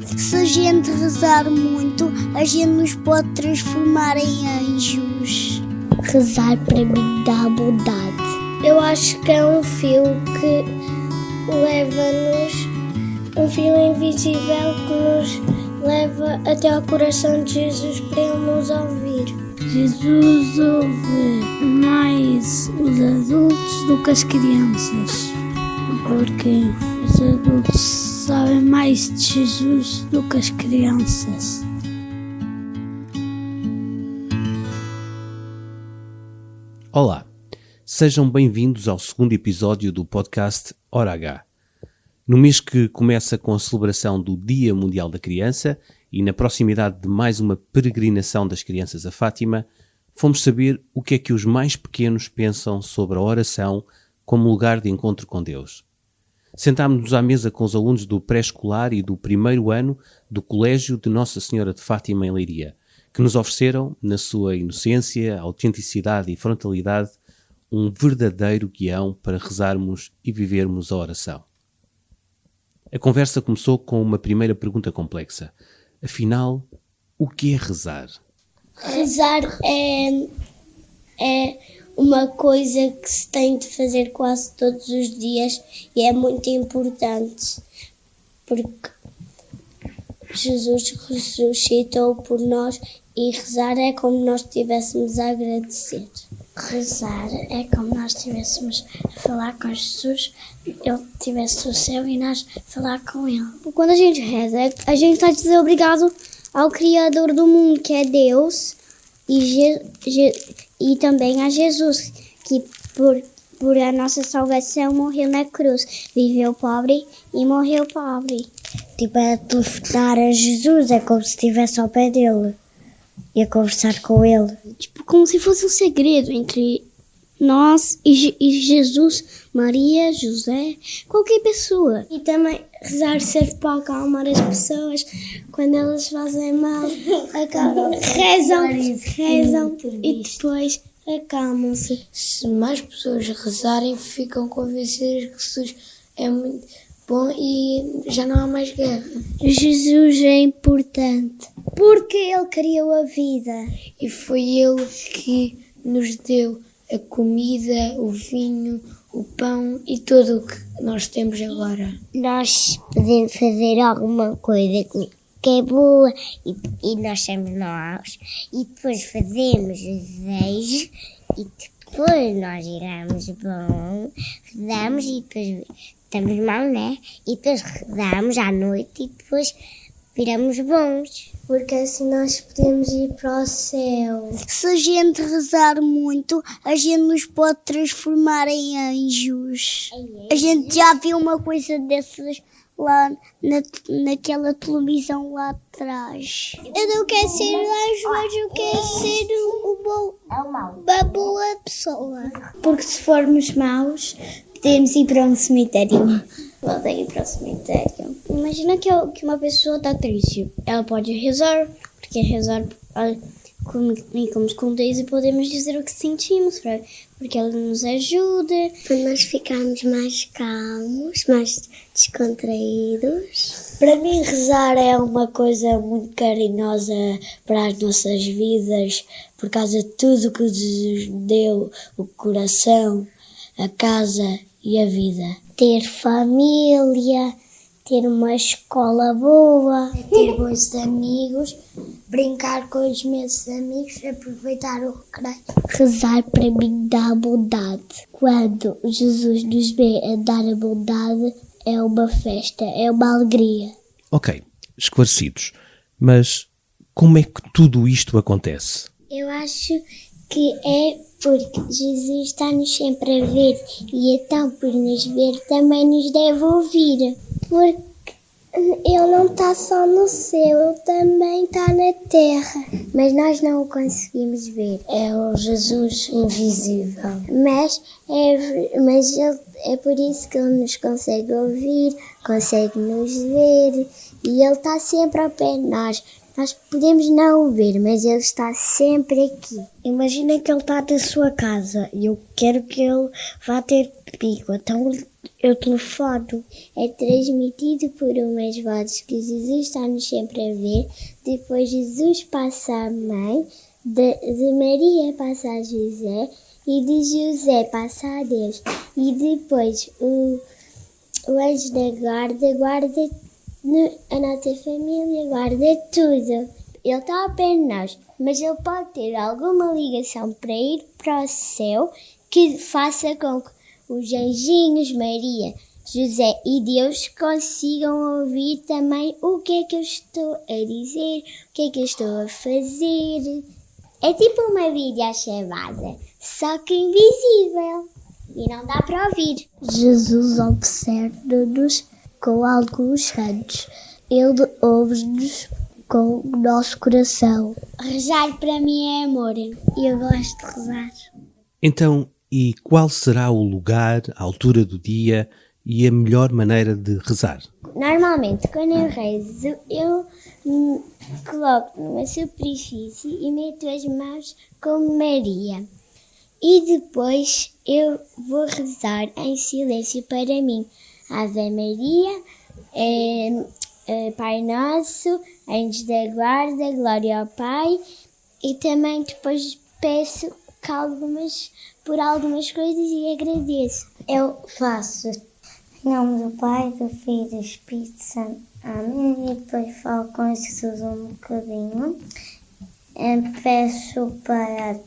Se a gente rezar muito, a gente nos pode transformar em anjos. Rezar para mim dá bondade. Eu acho que é um fio que leva-nos, um fio invisível que nos leva até ao coração de Jesus para Ele nos ouvir. Jesus ouve mais os adultos do que as crianças, porque os adultos sabem mais de Jesus do que as crianças. Olá, sejam bem-vindos ao segundo episódio do podcast Hora H. No mês que começa com a celebração do Dia Mundial da Criança e na proximidade de mais uma peregrinação das crianças a Fátima, fomos saber o que é que os mais pequenos pensam sobre a oração como lugar de encontro com Deus. Sentámos-nos à mesa com os alunos do pré-escolar e do primeiro ano do Colégio de Nossa Senhora de Fátima em Leiria, que nos ofereceram, na sua inocência, autenticidade e frontalidade, um verdadeiro guião para rezarmos e vivermos a oração. A conversa começou com uma primeira pergunta complexa. Afinal, o que é rezar? Rezar é uma coisa que se tem de fazer quase todos os dias e é muito importante, porque Jesus ressuscitou por nós e rezar é como nós estivéssemos a agradecer. Rezar é como nós estivéssemos a falar com Jesus, Ele estivesse no céu e nós a falar com Ele. Quando a gente reza, a gente está a dizer obrigado ao Criador do mundo, que é Deus, e também a Jesus, que por a nossa salvação morreu na cruz. Viveu pobre e morreu pobre. Tipo, é telefonar a Jesus, é como se estivesse ao pé dele e a conversar com ele. Tipo, como se fosse um segredo entre nós e Jesus, Maria, José, qualquer pessoa. E também rezar serve para acalmar as pessoas quando elas fazem mal. Rezam e depois acalmam-se. Se mais pessoas rezarem, ficam convencidas que Jesus é muito bom e já não há mais guerra. Jesus é importante porque Ele criou a vida. E foi Ele que nos deu a comida, o vinho, o pão e tudo o que nós temos agora. Nós podemos fazer alguma coisa que é boa e nós somos nós. E depois fazemos desejo e depois nós iramos bom, rezamos e depois estamos mal, né? E depois rezamos à noite e depois viramos bons. Porque assim nós podemos ir para o céu. Se a gente rezar muito, a gente nos pode transformar em anjos. A gente já viu uma coisa dessas lá naquela televisão lá atrás. Eu não quero ser anjo, mas eu quero ser uma boa pessoa. Porque se formos maus, podemos ir para um cemitério. Podem ir para o cemitério. Imagina que uma pessoa está triste. Ela pode rezar, porque rezar comunicamos com Deus e podemos dizer o que sentimos, porque ela nos ajuda. Para nós ficarmos mais calmos, mais descontraídos. Para mim, rezar é uma coisa muito carinhosa para as nossas vidas, por causa de tudo que Jesus deu, o coração, a casa e a vida. Ter família, ter uma escola boa, ter bons amigos, brincar com os meus amigos, aproveitar o recreio. Rezar para mim dá bondade. Quando Jesus nos vê a dar a bondade, é uma festa, é uma alegria. Ok, esclarecidos. Mas como é que tudo isto acontece? Eu acho que é porque Jesus está-nos sempre a ver e então por nos ver também nos deve ouvir. Porque Ele não está só no céu, Ele também está na terra, mas nós não o conseguimos ver. É o Jesus invisível. Mas é por isso que Ele nos consegue ouvir, consegue nos ver e Ele está sempre ao pé de nós. Nós podemos não o ver, mas ele está sempre aqui. Imagina que ele está na sua casa e eu quero que ele vá ter comigo, então eu telefono. É transmitido por umas vozes que Jesus está-nos sempre a ver. Depois Jesus passa a mãe, de Maria passa a José e de José passa a Deus. E depois o anjo da guarda guarda a nossa família, guarda tudo. Ele está ao pé de nós, mas ele pode ter alguma ligação para ir para o céu que faça com que os anjinhos, Maria, José e Deus consigam ouvir também o que é que eu estou a dizer, o que é que eu estou a fazer. É tipo uma videochamada, só que invisível e não dá para ouvir. Jesus observa-nos com alguns santos. Ele ouve-nos com o nosso coração. Rezar para mim é amor. Eu gosto de rezar. Então, e qual será o lugar, a altura do dia e a melhor maneira de rezar? Normalmente, quando eu rezo, eu me coloco numa superfície e meto as mãos como Maria. E depois eu vou rezar em silêncio para mim. Ave Maria, Pai Nosso, Anjos da Guarda, Glória ao Pai. E também depois peço por algumas coisas e agradeço. Eu faço em nome do Pai, do Filho e do Espírito Santo. Amém. E depois falo com Jesus um bocadinho. Peço para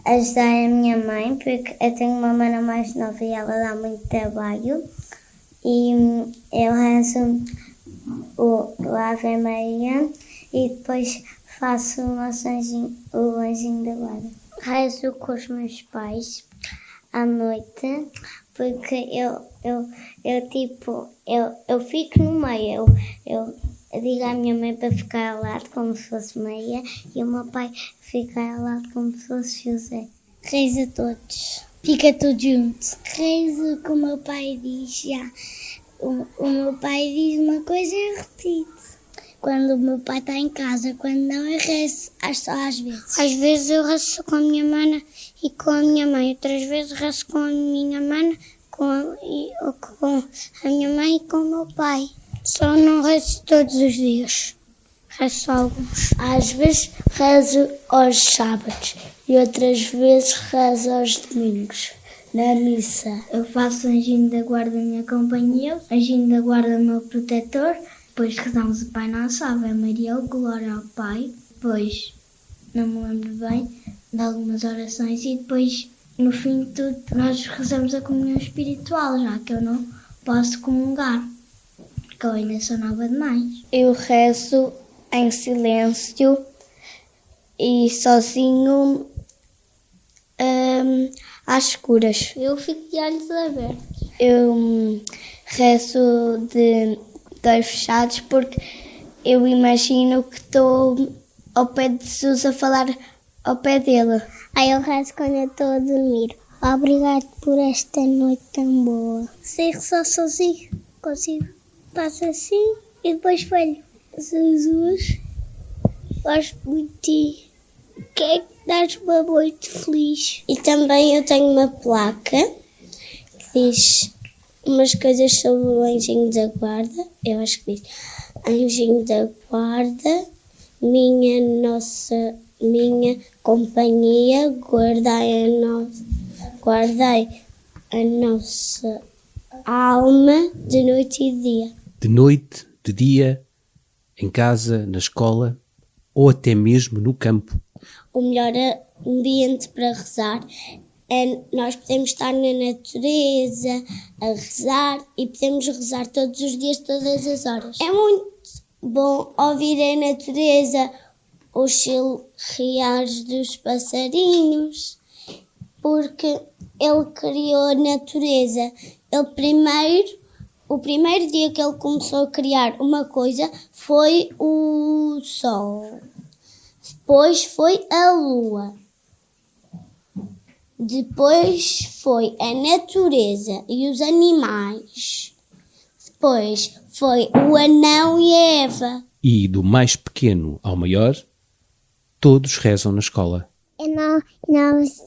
ajudar a minha mãe, porque eu tenho uma mana mais nova e ela dá muito trabalho. E eu rezo o Ave Maria e depois faço o anjinho da guarda. Rezo com os meus pais à noite, porque eu fico no meio, eu digo à minha mãe para ficar ao lado como se fosse Maria e o meu pai fica ao lado como se fosse José. Rezo a todos, fica tudo junto. Rezo como o meu pai diz, já. O meu pai diz uma coisa e eu repito. Quando o meu pai está em casa, quando não, eu rezo só às vezes. Às vezes eu rezo com a minha mana e com a minha mãe. Outras vezes rezo com a minha mana, com a minha mãe e com o meu pai. Só não rezo todos os dias. Rezo só alguns. Às vezes rezo aos sábados e outras vezes rezo aos domingos. Na missa. Eu faço o anjinho da guarda minha companhia, anjinho da guarda meu protetor. Depois rezamos o Pai Nosso, Ave Maria, Glória ao Pai. Depois, não me lembro bem, de algumas orações. E depois, no fim de tudo, nós rezamos a comunhão espiritual, já que eu não posso comungar, porque eu ainda sou nova demais. Eu rezo em silêncio e sozinho às escuras. Eu fico de olhos abertos. Eu rezo de olhos fechados porque eu imagino que estou ao pé de Jesus a falar ao pé dele. Aí eu rezo quando eu estou a dormir. Obrigado por esta noite tão boa. Sei só sozinho, consigo. Passo assim e depois falho. Jesus, gosto muito de ti. Quer que dás uma noite feliz. E também eu tenho uma placa que diz umas coisas sobre o anjinho da guarda. Eu acho que diz: anjinho da guarda, minha companhia, guardai a nossa alma de noite e de dia. De noite, de dia, em casa, na escola ou até mesmo no campo. O melhor ambiente para rezar é nós podemos estar na natureza a rezar e podemos rezar todos os dias, todas as horas. É muito bom ouvir a natureza, os chilreares dos passarinhos, porque ele criou a natureza. O primeiro dia que ele começou a criar uma coisa foi o sol. Depois foi a lua. Depois foi a natureza e os animais. Depois foi o anão e a neva. E do mais pequeno ao maior, todos rezam na escola. E nós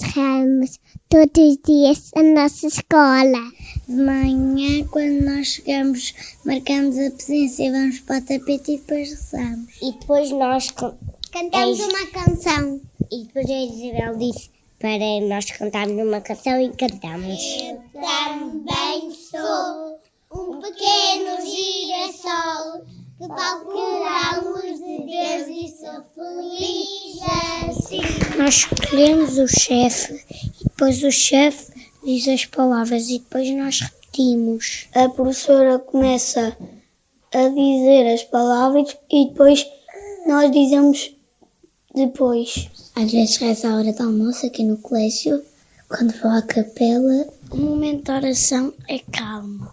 rezamos todos os dias a nossa escola. De manhã, quando nós chegamos, marcamos a presença e vamos para o tapete e depois rezamos. E depois nós Cantamos uma canção. E depois a Isabel disse para nós cantarmos uma canção e cantamos. Eu também sou um pequeno girassol que procura a luz de Deus e sou feliz assim. Nós escolhemos o chefe e depois o chefe diz as palavras e depois nós repetimos. A professora começa a dizer as palavras e depois nós dizemos depois. Às vezes reza a hora do almoço aqui no colégio, quando vou à capela. O momento de oração é calmo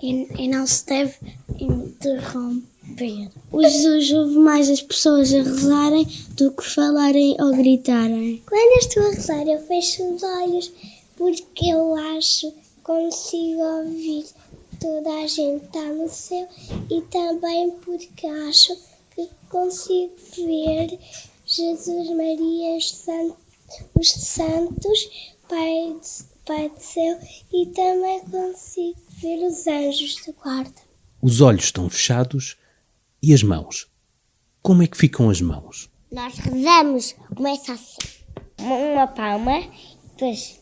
e não se deve interromper. O Jesus ouve mais as pessoas a rezarem do que falarem ou gritarem. Quando eu estou a rezar, eu fecho os olhos porque eu acho que consigo ouvir toda a gente que está no céu e também porque acho que consigo ver Jesus, Maria, os santos, Pai do céu e também consigo ver os anjos de guarda. Os olhos estão fechados e as mãos? Como é que ficam as mãos? Nós rezamos, começa assim, uma palma, depois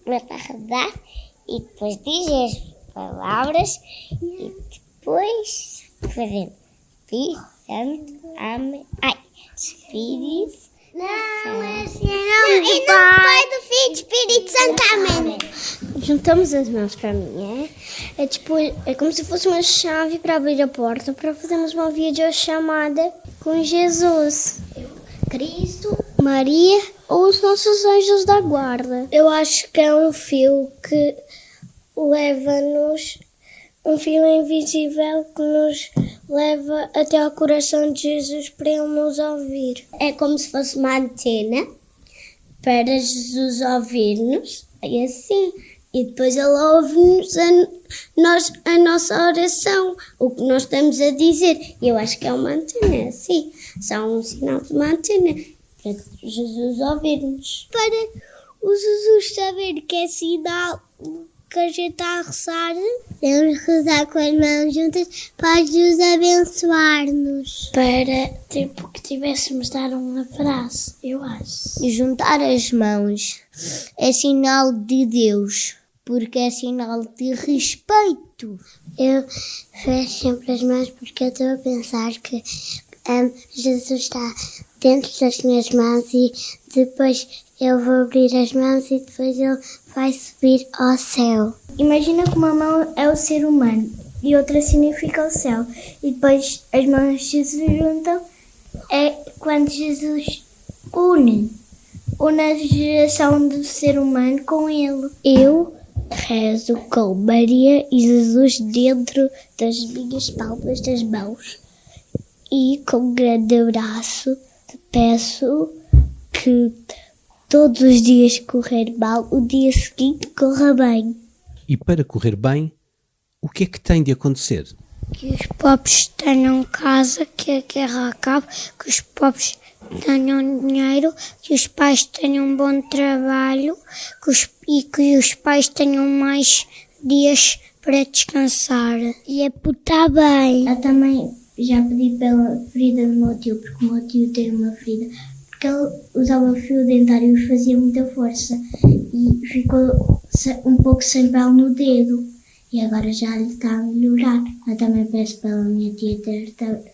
começa a rezar e depois diz as palavras e depois fazemos Filho, Santo, Amém. Espírito. Não, é assim, não, do Pai, do Filho, do Espírito Santo, amém. Juntamos as mãos para mim, é como se fosse uma chave para abrir a porta, para fazermos uma videochamada com Jesus, Cristo, Maria ou os nossos anjos da guarda. Eu acho que é um fio que leva-nos, um fio invisível que nos leva até ao coração de Jesus para Ele nos ouvir. É como se fosse uma antena para Jesus ouvir-nos, e assim. E depois Ele ouve-nos a nossa oração, o que nós estamos a dizer. Eu acho que é uma antena, assim. Só um sinal de uma antena para Jesus ouvir-nos. Para o Jesus saber que é sinal que a gente está a rezar, devemos rezar com as mãos juntas para Jesus abençoar-nos. Para, que tivéssemos de dar um abraço, eu acho. E juntar as mãos é sinal de Deus, porque é sinal de respeito. Eu fecho sempre as mãos porque eu estou a pensar que Jesus está dentro das minhas mãos e depois eu vou abrir as mãos e depois Ele vai subir ao céu. Imagina que uma mão é o ser humano e outra significa o céu. E depois as mãos se juntam, é quando Jesus une a geração do ser humano com Ele. Eu rezo com Maria e Jesus dentro das minhas palmas das mãos. E com um grande abraço te peço que todos os dias correr mal, o dia seguinte corra bem. E para correr bem, o que é que tem de acontecer? Que os pobres tenham casa, que a guerra acabe, que os pobres tenham dinheiro, que os pais tenham um bom trabalho e que os pais tenham mais dias para descansar. E é por estar bem. Eu também já pedi pela ferida do meu tio, porque o meu tio tem uma ferida. Porque ele usava fio dentário e fazia muita força e ficou um pouco sem pele no dedo e agora já lhe está a melhorar. Eu também peço pela minha tia ter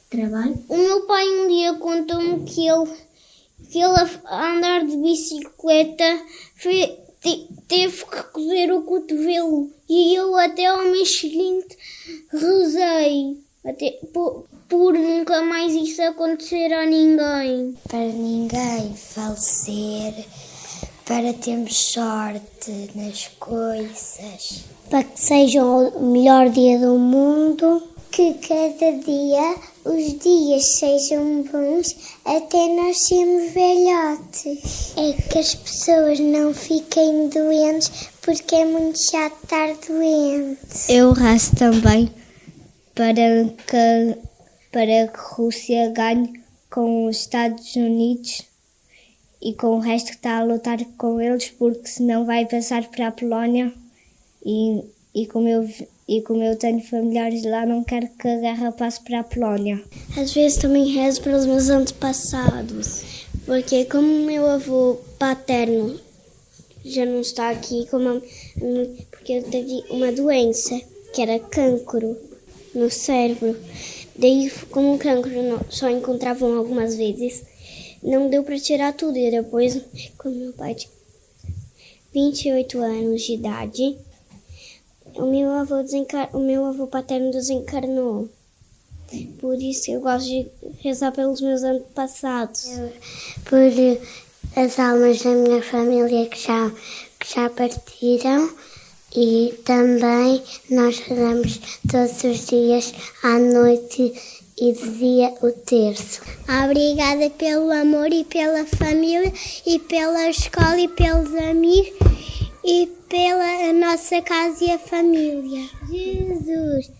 trabalho. O meu pai um dia contou-me que ele a andar de bicicleta teve que cozer o cotovelo e eu até ao mês seguinte rezei por nunca mais isso acontecer a ninguém. Para ninguém falecer, para termos sorte nas coisas. Para que seja o melhor dia do mundo. Que cada dia os dias sejam bons até nós sermos velhotes. É que as pessoas não fiquem doentes porque é muito chato estar doente. Eu rezo também para que para que a Rússia ganhe com os Estados Unidos e com o resto que está a lutar com eles, porque senão vai passar para a Polónia e como eu tenho familiares lá, não quero que a guerra passe para a Polónia. Às vezes também rezo pelos meus antepassados, porque como o meu avô paterno já não está aqui, porque ele teve uma doença, que era cancro no cérebro. Daí, como o cancro só encontravam algumas vezes, não deu para tirar tudo. E depois, quando meu pai tinha 28 anos de idade, o meu avô paterno desencarnou. Por isso eu gosto de rezar pelos meus antepassados. Por as almas da minha família que já partiram, e também nós rezamos todos os dias, à noite e de dia, o terço. Obrigada pelo amor e pela família e pela escola e pelos amigos e pela nossa casa e a família. Jesus,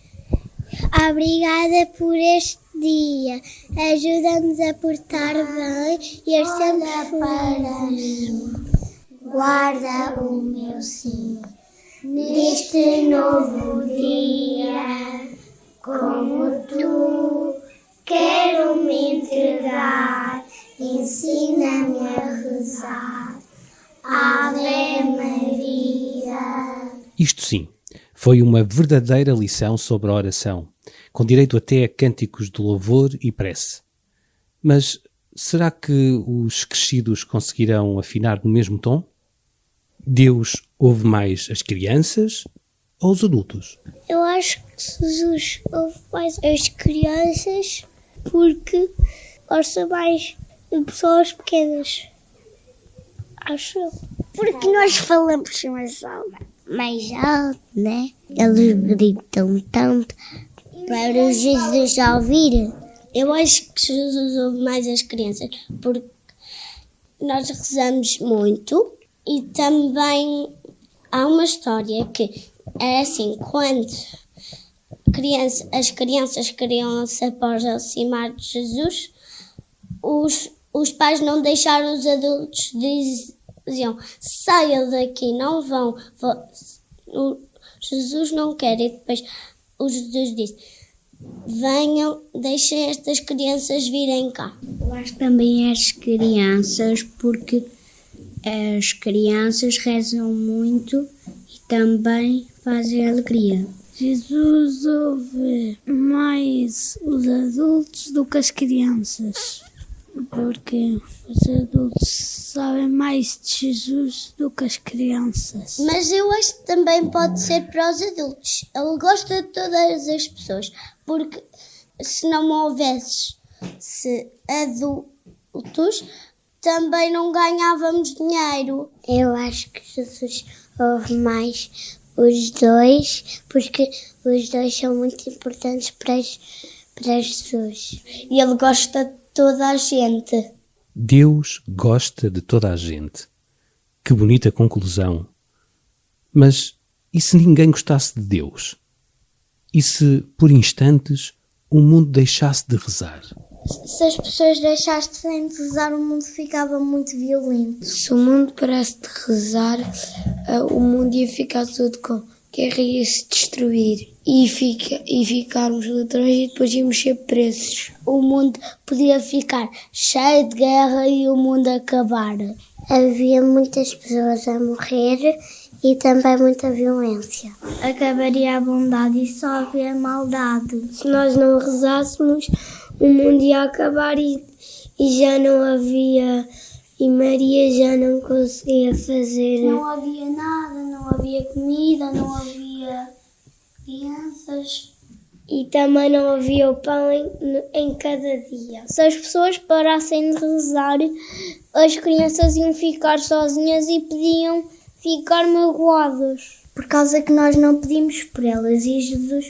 obrigada por este dia. Ajuda-nos a portar bem e a sempre felizes. Guarda o meu sim neste novo dia, como tu quero me entregar, ensina-me a rezar. Ave Maria. Isto sim, foi uma verdadeira lição sobre a oração, com direito até a cânticos de louvor e prece. Mas será que os crescidos conseguirão afinar no mesmo tom? Deus ouve mais as crianças ou os adultos? Eu acho que Jesus ouve mais as crianças porque gosta mais de pessoas pequenas. Acho eu. Porque nós falamos mais alto, né? Eles gritam tanto para o Jesus ouvir. Eu acho que Jesus ouve mais as crianças porque nós rezamos muito. E também há uma história que é assim, quando as crianças queriam se aproximar de Jesus, os pais não deixaram os adultos, diziam, saiam daqui, não vão, Jesus não quer. E depois o Jesus disse, venham, deixem estas crianças virem cá. Eu acho que também as crianças, porque as crianças rezam muito e também fazem alegria. Jesus ouve mais os adultos do que as crianças, porque os adultos sabem mais de Jesus do que as crianças. Mas eu acho que também pode ser para os adultos. Ele gosta de todas as pessoas, porque se não houvesse adultos, também não ganhávamos dinheiro. Eu acho que Jesus ouve mais os dois, porque os dois são muito importantes para Jesus. E ele gosta de toda a gente. Deus gosta de toda a gente. Que bonita conclusão. Mas e se ninguém gostasse de Deus? E se, por instantes, o mundo deixasse de rezar? Se as pessoas deixassem de rezar, o mundo ficava muito violento. Se o mundo parasse de rezar, o mundo ia ficar todo com guerra, ia se destruir e ficarmos ladrões e depois íamos ser presos. O mundo podia ficar cheio de guerra e o mundo acabar. Havia muitas pessoas a morrer e também muita violência. Acabaria a bondade e só havia maldade. Se nós não rezássemos, o mundo ia acabar e já não havia, e Maria já não conseguia fazer. Não havia nada, não havia comida, não havia crianças. E também não havia o pão em cada dia. Se as pessoas parassem de rezar, as crianças iam ficar sozinhas e podiam ficar magoadas. Por causa que nós não pedimos por elas e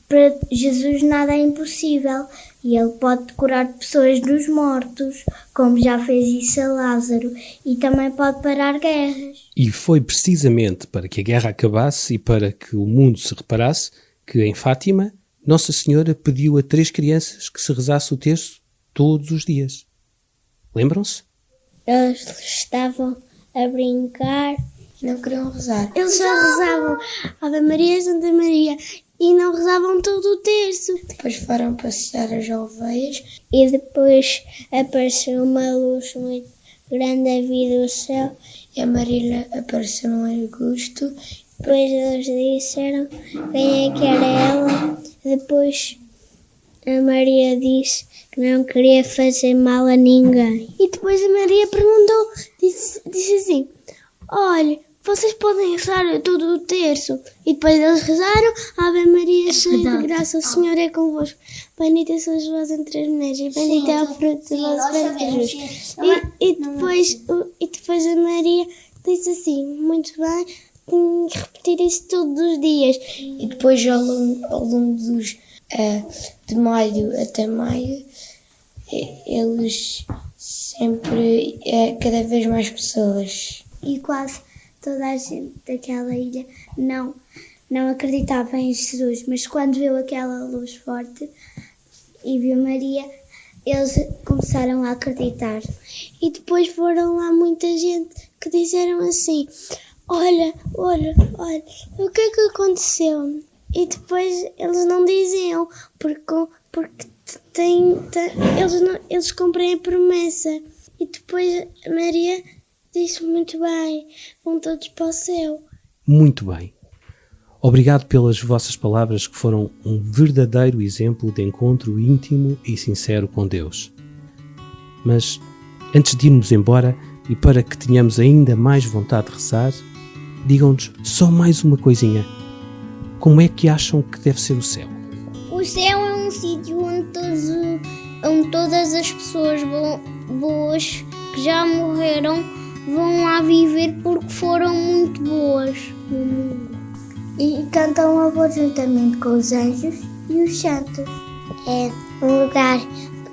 para Jesus nada é impossível. E ele pode curar pessoas dos mortos, como já fez isso a Lázaro, e também pode parar guerras. E foi precisamente para que a guerra acabasse e para que o mundo se reparasse que em Fátima Nossa Senhora pediu a 3 crianças que se rezasse o terço todos os dias. Lembram-se? Eles estavam a brincar. Não queriam rezar. Eles já rezavam Ave Maria, Santa Maria e não rezavam todo o terço. Depois foram passear as ovelhas. E depois apareceu uma luz muito grande a vir do céu. E a Marília apareceu no arbusto. Depois eles disseram quem é que era ela. Depois a Maria disse que não queria fazer mal a ninguém. E depois a Maria perguntou, disse assim, olha, vocês podem rezar todo o terço. E depois eles rezaram, Ave Maria, cheia de graça, o Senhor é convosco. Bendita sois vós entre as mulheres e bendito é o fruto do vosso ventre, Jesus. E depois a Maria disse assim, muito bem, tenho que repetir isso todos os dias. E depois, ao longo de maio até maio, eles sempre, cada vez mais pessoas. E quase toda a gente daquela ilha não acreditava em Jesus, mas quando viu aquela luz forte e viu Maria, eles começaram a acreditar. E depois foram lá muita gente que disseram assim, olha, o que é que aconteceu? E depois eles não diziam, porque eles cumprem a promessa. E depois Maria disse, muito bem, vão todos para o céu. Muito bem. Obrigado pelas vossas palavras que foram um verdadeiro exemplo de encontro íntimo e sincero com Deus. Mas, antes de irmos embora e para que tenhamos ainda mais vontade de rezar, digam-nos só mais uma coisinha. Como é que acham que deve ser o céu? O céu é um sítio onde todas as pessoas boas que já morreram vão lá viver porque foram muito boas no mundo. E cantam louvor juntamente com os anjos e os santos. É um lugar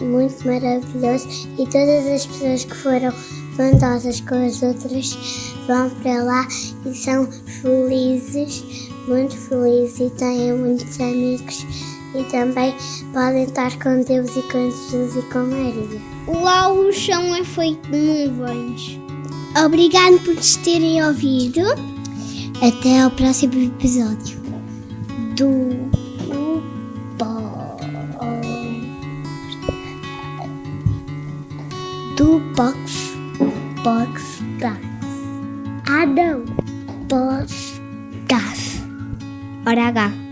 muito maravilhoso e todas as pessoas que foram bondosas com as outras vão para lá e são felizes, muito felizes e têm muitos amigos e também podem estar com Deus e com Jesus e com Maria. Lá o chão é feito de nuvens. Obrigado por nos terem ouvido. Até ao próximo episódio do Box Gas. Ah, não. Box Gas. Hora H.